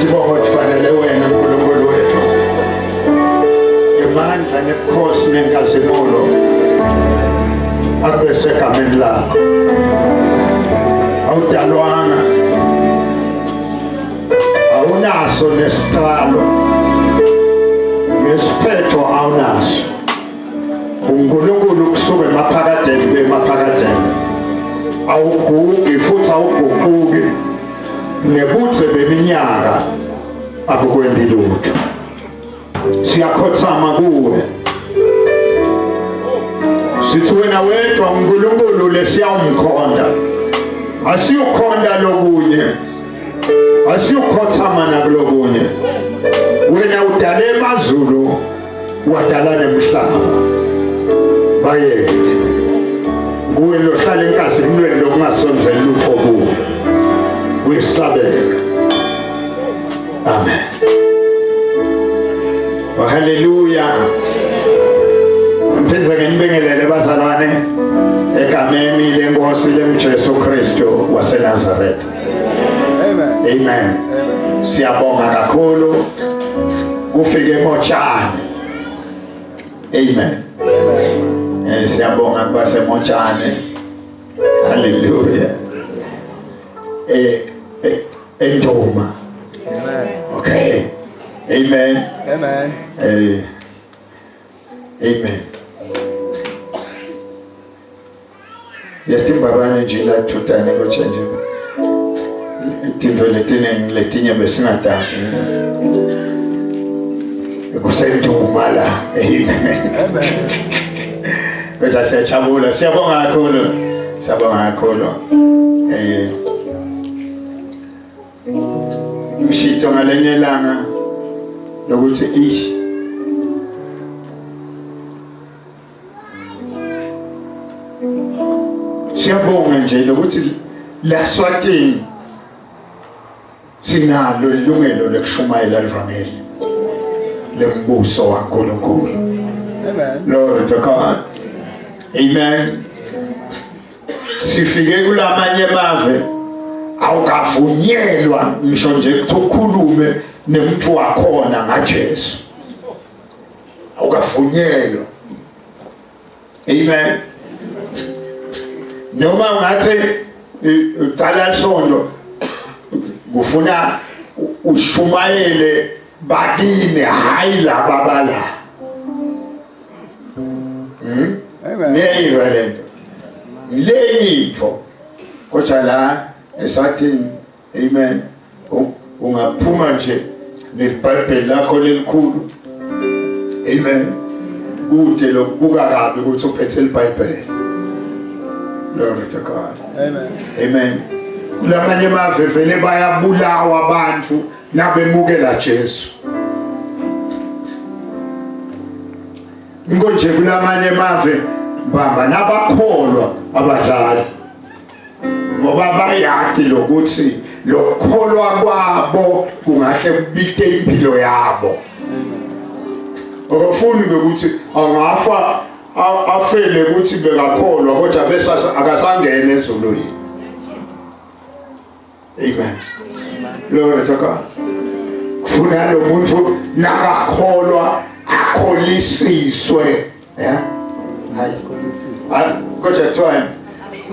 sitibonga kufanele wena uNkulunkulu wethu ngemandla nebukhosi nenkazimulo akube segameni lakho. Awudalwana, awunaso nesiqalo, nesiphetho awunaso. uNkulunkulu kusuka emaphakadeni bemaphakadeni, awugugi futhi awuguquki, nebuthe beminyaka abukwendi lutho. Siyakhothama kuwe, sithi wena wedwa uNkulunkulu lesiyawumkhonda, asiyukhonda lokunye, asiyukhothama nakulokunye. Wena udale emazulu, wadala nemhlaba. Bayethe kuwe lohlala enkazimulweni lokungasonzeli lutho kuwe, uyisabeka. Amen. Hallelujah. Mpenza ngenibingelele bazalwane egameni lenkosi lemJesu Kristu waseNazaretha. Amen. Amen. Siyabonga kakhulu kufike Motshane. Amen. Siyabonga baseMotshane. Hallelujah. Endoma. Amen. Okay. Amen. Amen. Amen. Yatimbabane jila tutane ko change. Tinto letinye besingatasi. Kusendumala. Amen. Kweza siyajabula. Siyabonga kakhulu. Siyabonga kakhulu. Mshito ngalenye langa lokuthi siyabonga nje lokuthi la Swatini sinalo ilungelo lokushumayela ivangeli lembuso kaNkulunkulu. Amen. Lord to God. Amen. Sifike kulamanye amave awukavunyelwa ngisho nje ukuthi ukhulume nemuntu wakhona ngaJesu. Awukavunyelwa. Amen. Noma ngathi uqala isondo kufuna ushumayele bakini hayi laba bala. Amen. Leyipho kodwa la eSwatini, amen, ungaphuma nje neBhayibheli lakho lelikhulu, amen, kude lokubuka kabi ukuthi uphethe iBhayibheli. Glory to God. Amen. Amen. Kulamanye amave vele bayabulawa abantu nabemukela Jesu. Ngonje kulamanye amave mbamba nabakholwa abadlali, ngoba bayathi lokuthi lokholwa kwabo kungahle kubike impilo yabo. Okufuni ukuthi angafa afele ukuthi bekakholwa kodwa bese akasangena ezulwini. Amen. Glory to God. Kufuna lo muntu nakakholwa akholisiswe, yeah. Hayi kodwa tswana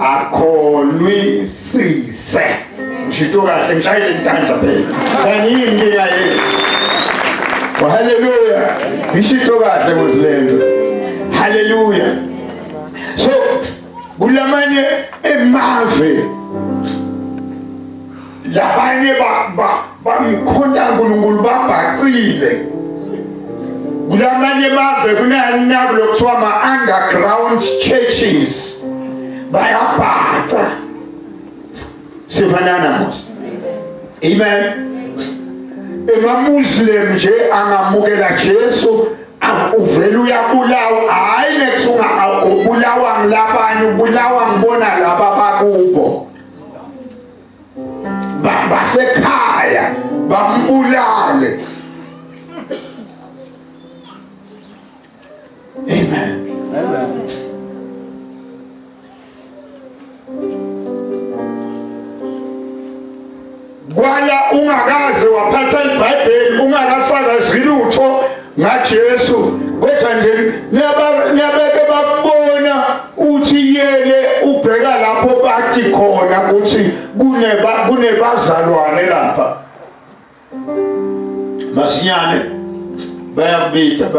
akholwisise. Ngishito kahle ngishayile intandla phela. Kanini ngiyaye. Hallelujah. Ngishito kahle ngozilendo. Hallelujah. So kulamanye emave labanye bamkhonda uNkulunkulu babhacile. Kulamanye emave kunanabo lokuthiwa ama-underground churches bayabhaca. Sifanana mos. Amen. Ema-Muslim nje angamukela Jesu uvela uyabulawa, hayi nekuthiwa ubulawa ngilabanye, ubulawa ngibona laba bakubo basekhaya bambulale. Amen. Amen. Kwala ungakaze waphatha ufundisa iBhayibheli ungakafaka zilutho ngaJesu kodwa nje niyabeke bakubona uthi yele ubheka lapho bathi khona ukuthi kunebazalwane lapha masinyane bayabita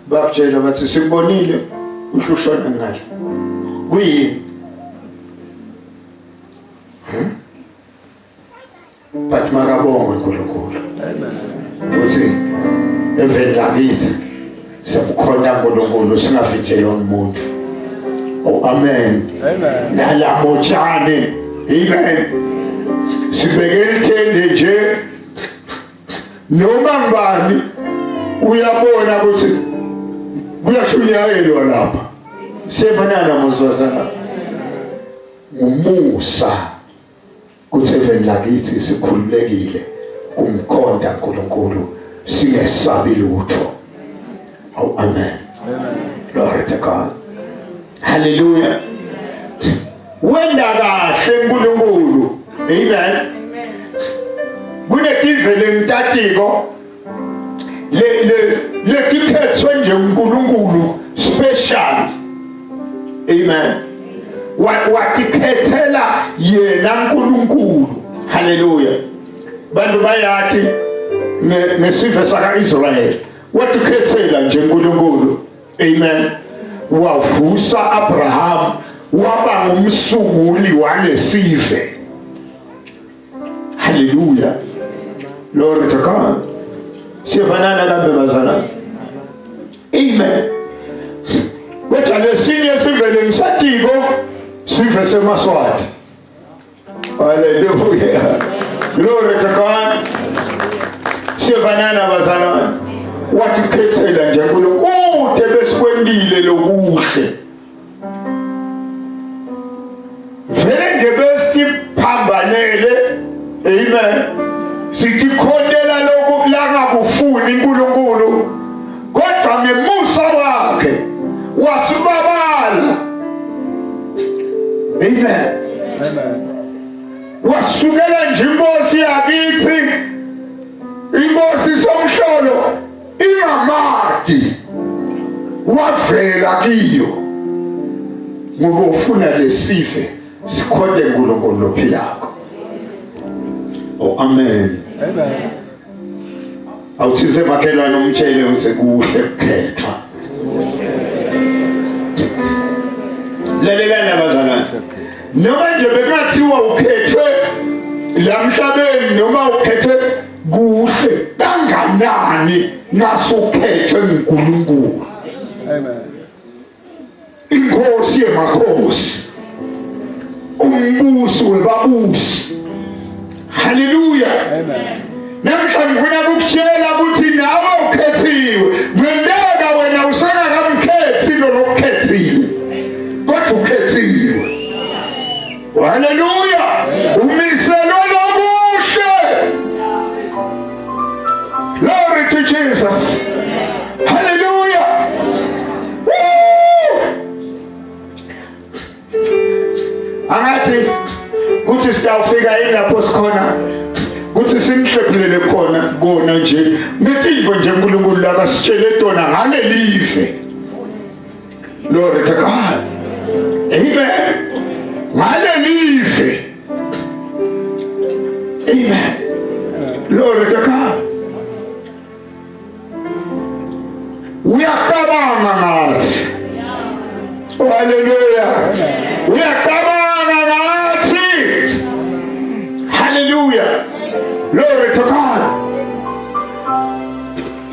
bakutshela bathi sikubonile uhlushona ngale kuyini bathi makabonge uNkulunkulu uthi eveni lakithi siyamkhonda uNkulunkulu singavinjelwa umuntu. Oh amen. Amen. Nalamotshane amen. Sibekele ithende nje noma ngubani uyabona ukuthi kuyashunyayelwa lapha. Sefanana muzwazana umusa kuthi eveni lakithi sikhululekile kumkhonda uNkulunkulu singesabi lutho. Oh amen. Amen. Glory to God. Hallelujah. Wenda kahle uNkulunkulu. Amen. Kunekivele ntatiko le kikhethwe nje uNkulunkulu special. Amen. Watikhethela yena uNkulunkulu. Hallelujah. Bantu bayathi nesive saka Israel watikhethela nje uNkulunkulu. Amen. Wavusa Abraham waba ngumsunguli walesive. Hallelujah. Glory to God. Sifanana kambe bazana. Amen. Kodwa lesinye sivele ngisatiko sive semaswati. Hallelujah. Glory to God. Sifanana bazana. Watikhethela nje uNkulunkulu besikwenile lokuhle. Vele nje besiphambanele. Amen. Sikhondela lokhu langa kufuni uNkulunkulu kodwa ngemusa wakhe wasibabala. Amen. Amen. Wasukela nje inkosi yakithi inkosi somhlolo ingamadi wavela kiyo ngoba ufuna lesife sikhonde uNkulunkulu lophilako. Oh amen. Amen. Awuthise makhelwane umtshele ukuthi kuhle kukhethwa. Lelelana bazalwane. Noma nje bekungathiwa ukhethwe la emhlabeni noma ukhethwe kuhle kanganani nasukhethwe uNkulunkulu. Amen. Inkosi yemakhosi. Umbusi webabusi. Hallelujah. Amen. Namhlanje ngifuna ukutshela ukuthi nawe ukhethiwe. Ngempela wena usengakamkhethi lo lokukhethile. Kodwa ukhethiwe. Hallelujah. Umiselwe lokuhle. Glory to Jesus. Hallelujah. Angathi kuthi sitawufika lapho sikhona kuthi simhlephulele khona nje netimbo nje uNkulunkulu la kasitshele tona ngale live. Glory to God. Amen. Ngale live. Amen. Glory to God. Uyacabanga ngathi. Hallelujah. Uyacabanga ngathi. Hallelujah. Glory to God.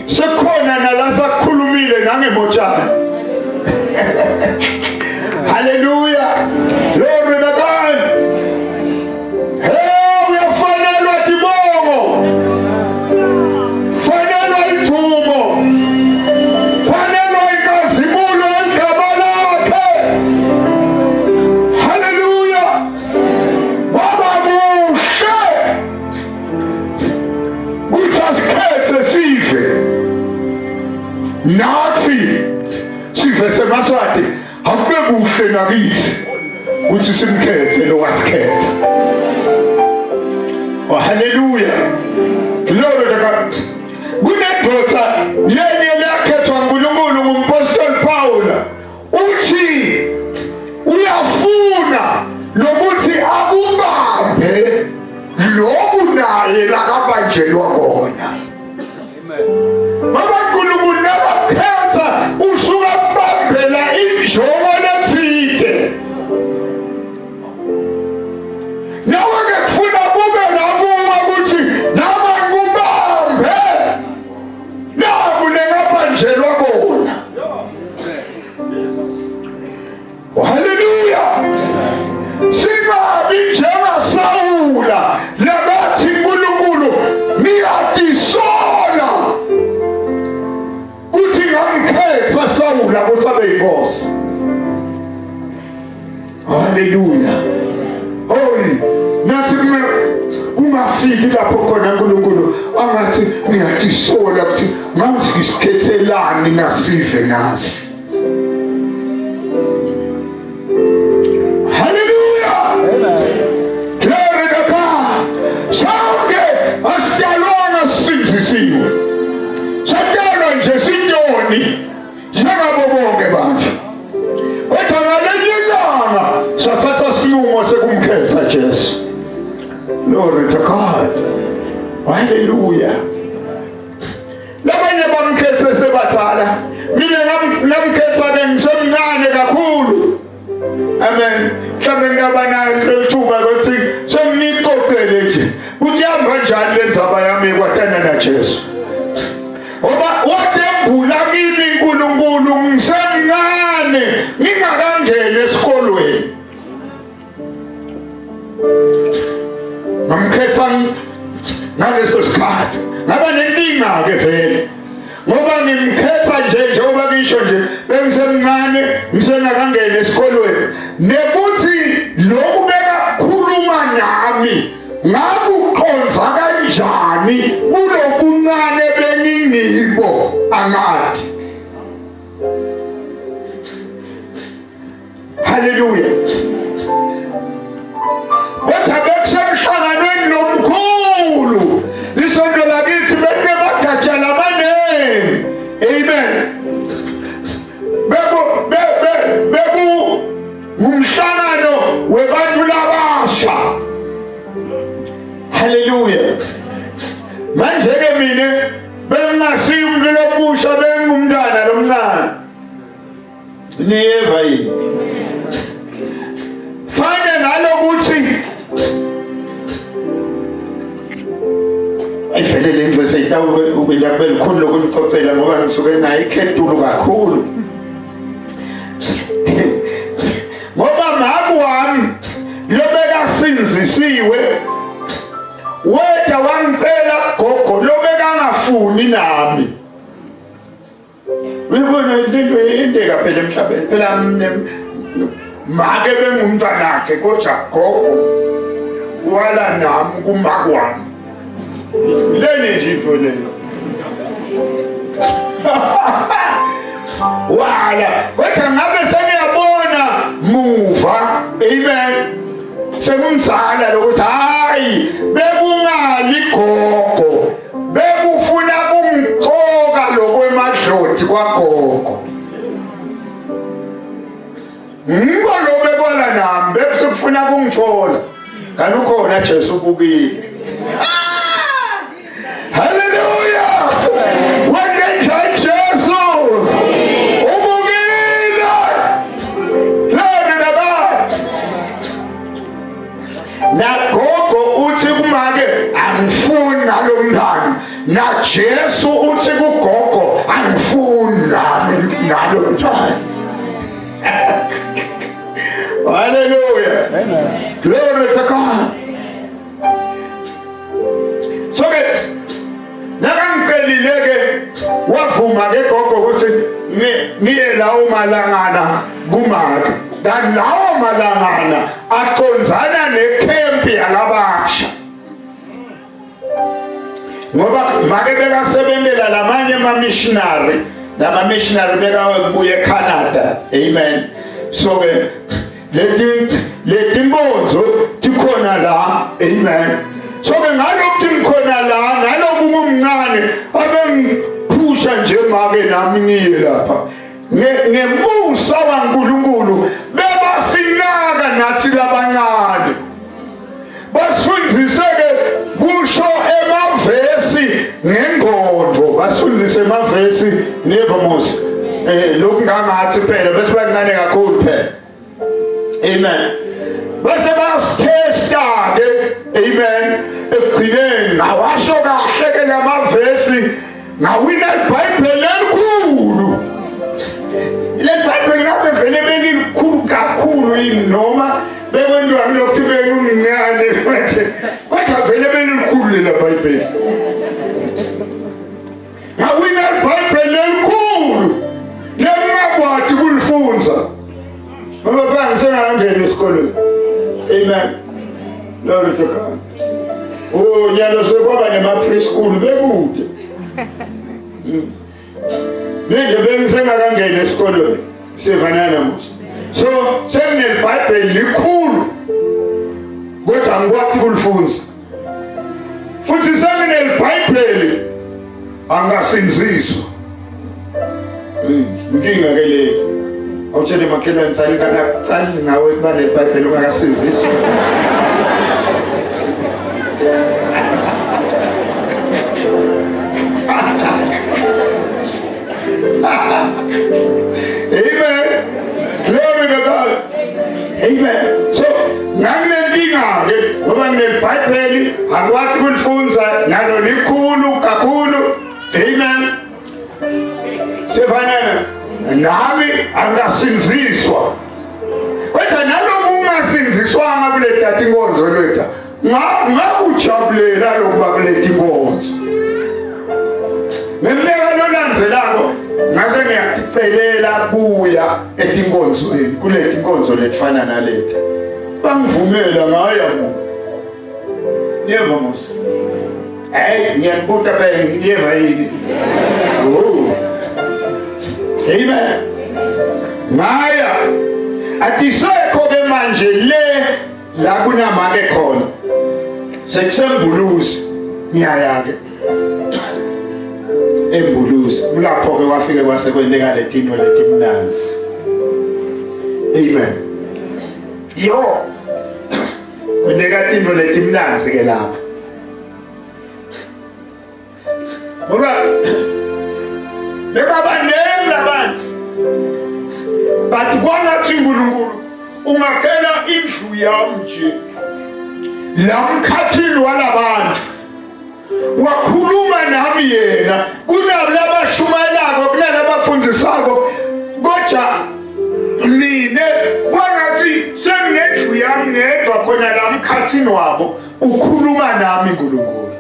Sekhona nalasakhulumile nangemotshana. Hallelujah. Glory to God. Hey, uyafanelwa tibongo. Fanelwa ithumo. Fanelwa inkazimulo igama lakhe. Hallelujah. Baba muhle. Kuchasikhethe sive. Nathi sive semaswati. Akube kuhle nakithi ukuthi simkhethe lo wasikhetha. Oh hallelujah. Glory to kunendoda lenye lakhethwa nguNkulunkulu ngumpostoli Pawula uthi uyafuna nokuthi akubambe lokhu naye lakabanjelwa khona. Ngoba uNkulunkulu nakakhetha usuka kubambela injongo lethide. Nawe-ke kufuna kube nakuwe ukuthi nama ngikubambe naku lengabanjelwa khona. Haleluya. Singabi njengaSawula lakathi uNkulunkulu ngiyatisola uthi ngamkhetha Sawula ukuthi abe yinkosi. Haleluya. Hoyi nathi kungafiki lapho khona uNkulunkulu angathi ngiyatisola ukuthi ngathi ngisikhethelani nasive nasi. Sonke asitalwanga sisindisiwe. Satalwa nje sintoni njengabo bonke bantu. Kodwa ngelinye ilanga sathatha isinqumo sekumkhetha Jesu. Glory to God. Hallelujah. Labanye bamkhethe sebadala. Mina ngamkhetha ngisemncane kakhulu. Amen. Mhlawumbe ngaba nayo ithuba lokuthi sengixoxele nje ukuthi ihamba njani le ndzaba yami kwatana na Jesu. Ngoba watembula kimi uNkulunkulu ngisemncane ngingakangena esikolweni. Ngamkhetha ngaleso sikhathi. Ngaba nenkinga-ke vele. Ngoba ngimkhetha nje njengoba ngisho nje bengisemncane ngisengakangena esikolweni nekuthi lokhu bekakhuluma nami ngakuqonza kanjani kulobuncane beningibo angathi. Haleluya. Wathi bekusemhlanganweni nomkhulu isonto lakithi bekunebagatsha lamanengi. Amen. Beku ngumhlangano webantu labasha. Haleluya. Manje-ke mina bengingasiyo umuntu lomusha bengingumntwana lomncane. Niyeva yini? Fane nalokuthi vele le nto seyitawubela likhulu lokunixoxela ngoba ngisuke nayo ikhethulu kakhulu. Ngoba mamu wami lobekasinzisiwe weda wangicela gogo lobekangafuni nami. Uyibona into yendeka phela emhlabeni phela make bengumntwanakhe kodwa gogo wala nami kumakwami. Leni nje into leyo. Wala kodwa ngabe sengiyabona muva. Amen. Sengumzala lokuthi hayi bekungali gogo bekufuna kumqoka lokwemadloti kwagogo. Ngolo bekwala nami bekusufuna kungithola kanti ukhona Jesu ubukile. Hallelujah. Wengenjani Jesu ubukile. Lana baba nagogo uthi kumake angifuni nalomntana na Jesu uthi kugogo angifuni nalomntana. Hallelujah. Amen. Glory to God. So nakamcelile-ke wavuma-ke gogo ukuthi niye lawo malangana kumake. Kanti lawo malangana aconzana nekhempi yalabasha. Ngoba make bekasebenzela lamanye ama-missionary. Lama-missionary bekabuye eCanada. Amen. So-ke leti mbonzo tikhona la. Amen. So-ke ngalokuthi ngikhona la naloku ngumncane omusha njengake nami ngiye lapha ngemusa waNkulunkulu bebasinaka nathi labancane basifundise-ke kusho emavesi ngengqondo basifundise emavesi nevomusi lokhu ngangathi phela bese bancane kakhulu phela amen bese basithesta-ke amen ekugcineni ngawasho kahle-ke lamavesi ngawina iBhayibheli elikhulu le Bhayibheli ngabe vele belikhulu kakhulu yini noma bekwentiwa ngilokuthi bekumncane kodwa vele belikhulu lela Bhayibheli ngawina iBhayibheli elikhulu lengingakwadi kulifunza ngoba phela sengangena esikoleni amen glory to God nyalo sekwaba nema-preschool bekude nje bengisengakangena esikolweni sivanana namuhla so senginelibhayibheli likhulu kodwa angikwadi kulifunza futhi senginelibhayibheli angasinziswa inkinga ke leyo awutshele makhelwane sani kanakucali ngawe kuba nelibhayibheli ungakasinziswa amen glory to God amen so nganginenkinga-ke ngoba nginelibhayibheli angikwadi kulifunza nalo likhulu kakhulu amen sifanana nami angasinziswa kodwa naloko ungasinziswanga kule tata inkonzo lwethu ngakujabulela lokuba kuletha inkonzo neminyaka nolandzelako ngase ngiyaticelela buya etinkonzweni kuletha inkonzo lefana naletha bangivumela ngaya muntu yeva musi ngiyanibuta phela ngiyeva yini amen ngaya atisekho-ke manje la kunamake khona sekusembuluzi ngiyaya-ke embuluzi kulapho-ke kwafike kwasekwenteka letinto letimnanzi amen yo kwenteka tinto letimnanzi-ke lapho ngoba bebabanengi labantu but kwangathi uNkulunkulu ungakhela indlu yami nje lamkhathini walabantu wakhuluma nami yena kunabo labashumayelako kunalabafundisako kodwa mine kwangathi senginendlu yami ngedwa khona lamkhathini wabo ukhuluma nami uNkulunkulu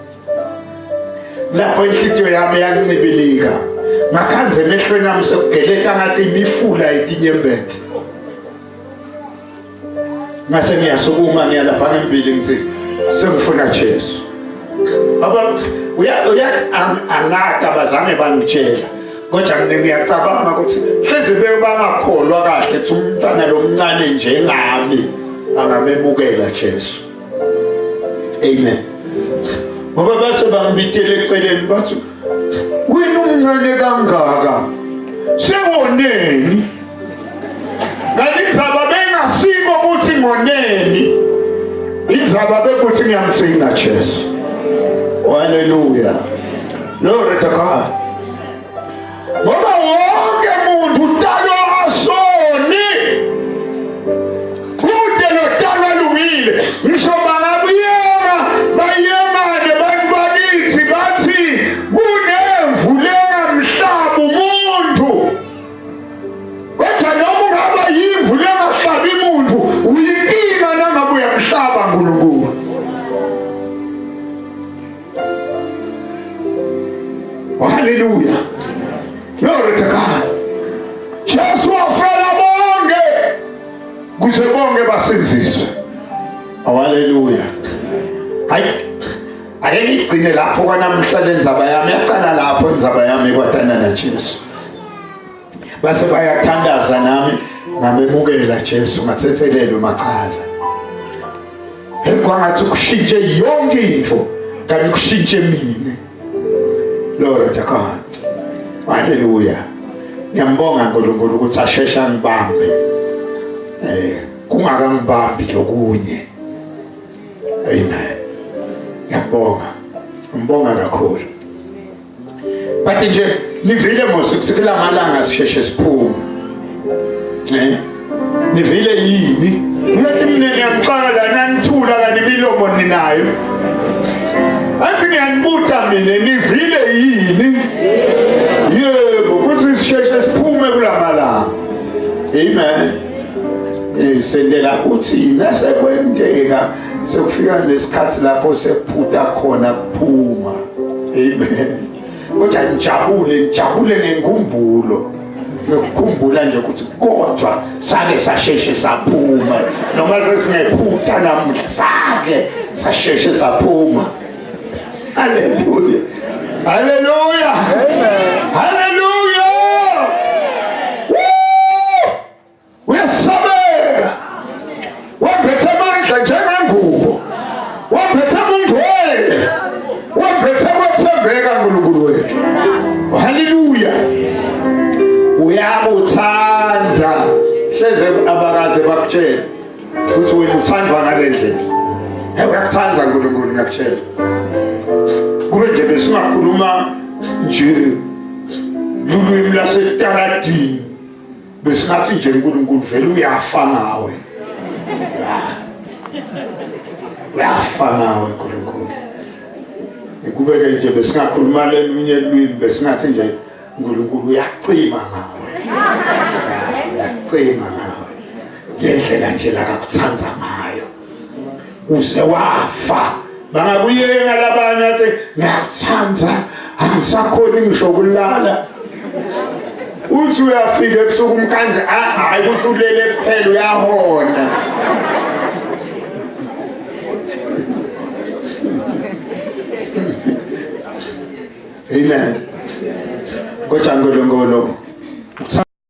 lapho inhliziyo yami yancibilika ngakhanze emehlweni ami sekugeleka ngathi imifula itinyembethe ngase ngiyasukuma ngiyalapha ngempili ngithi sengifuna Jesu aba angathi abazange bangitshela kodwa ngiyacabanga ukuthi hleze bangakholwa kahle ukuthi umntwana lomncane njengami angamemukela Jesu amen ngoba base bangibitele eceleni bathi wena umncane kangaka sewoneni kanti indzaba bengasiko ukuthi ngoneni indzaba bekuthi ngiyamtsinga Jesu haleluya glory to God ngoba wonke muntu utalwa asoni kude notalwa lungile ngisho bangabuyema bayemane bantu bakithi bathi kunemvu lengamhlabi umuntu kodwa noma ungaba yimvu lengahlabi umuntu uyinkinga nangabe uyamhlaba uNkulunkulu haleluya glory to God Jesu wafela bonke kuze bonke basinziswe haleluya hayi ake ngigcine lapho kwanamhlanje indzaba yami yacala lapho indzaba yami kwatana naJesu base bayathandaza nami ngamemukela Jesu ngathethelelwe macala ekwangathi kushintshe yonke into kanti kushintshe mina glory to God Haleluya. Ngiyambonga uNkulunkulu ukuthi ashesha ngibambe. Kungakangibambi lokunye. Amen. Ngiyambonga kakhulu. Bathi nje nivile mose kusikela malanga sisheshe siphume. Nivile yini? Ngathi mina ngiyamxaka nanithula kanti imilomo ninayo. Athi ngiyanibuza mina nivile yini? Yebo, kuthi sisheshe siphume kulamalanga. Amen. Sendela uthi nasekwendeka sekufika nesikhathi lapho sephutha khona kuphuma. Amen. Kodwa nijabule ngenkumbulo. Ngikukhumbula nje ukuthi kodwa sake sasheshe saphuma. Noma sesingephutha namuhla sake sasheshe saphuma. Hallelujah. Hallelujah. Amen. Hallelujah. Uyasabeka. Waphethe amandla njengengubo. Waphethe umngcwele. Waphethe kwethembeka uNkulunkulu wethu. Hallelujah. Uyabuthanda. Hleze abakaze bakutshela ukuthi wena uthandwa ngale ndlela. Uyakuthanda uNkulunkulu ngakutshela. Kube nje besingakhuluma nje lulwimi lasetaradini. Besingathi nje uNkulunkulu vele uyafa ngawe. Uyafa ngawe uNkulunkulu. Kubeke nje besingakhuluma lelunye lwimi besingathi nje uNkulunkulu uyacima ngawe. Uyacima ngawe. Ngendlela nje la kakuthanda ngayo. Uze wafa. Bangabuyeka labanye athi ngiyakuthanda angisakhoni ngisho kulala. Uthi uyafika ebusuku umkanje hayi ukuthi ulele kuphela uyahona. Amen. Kodwa uNkulunkulu